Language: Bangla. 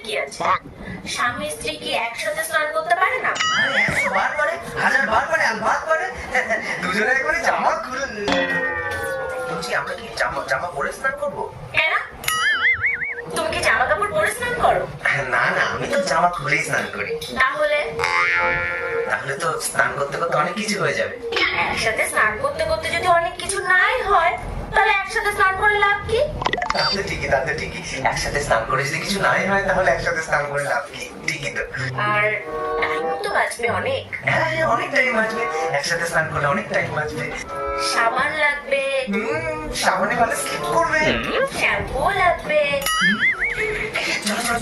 কি আছে? স্বামী স্ত্রী কি একসাথে স্নান করতে পারে না? 100 বার করে, 1000 বার করে, আলবাত করে, দুজনে একবারে জামা খুলে। বলছি আমরা কি জামা পরে স্নান করবো? কেন? তুমি কি জামা কাপড় পরে স্নান করো? না না, আমি তো জামা খুলেই স্নান করি। তাহলে তাহলে তো স্নান করতে করতে অনেক কিছু হয়ে যাবে। একসাথে স্নান করতে করতে যদি অনেক কিছু নাই হয়, তাহলে একসাথে স্নান করে লাভ কি? তাহলে ঠিকই একসাথে স্নান করে যদি কিছু নাই হয় তাহলে একসাথে স্নান করে লাভ কি? ঠিকই তো। আর টাইম তো বাঁচবে অনেক। হ্যাঁ অনেক টাইম বাঁচবে, একসাথে স্নান করলে অনেক টাইম বাঁচবে। সাবান লাগবে, সামনে ভালো স্লিপ করবে। শ্যাম্পু লাগবে। চলো চলো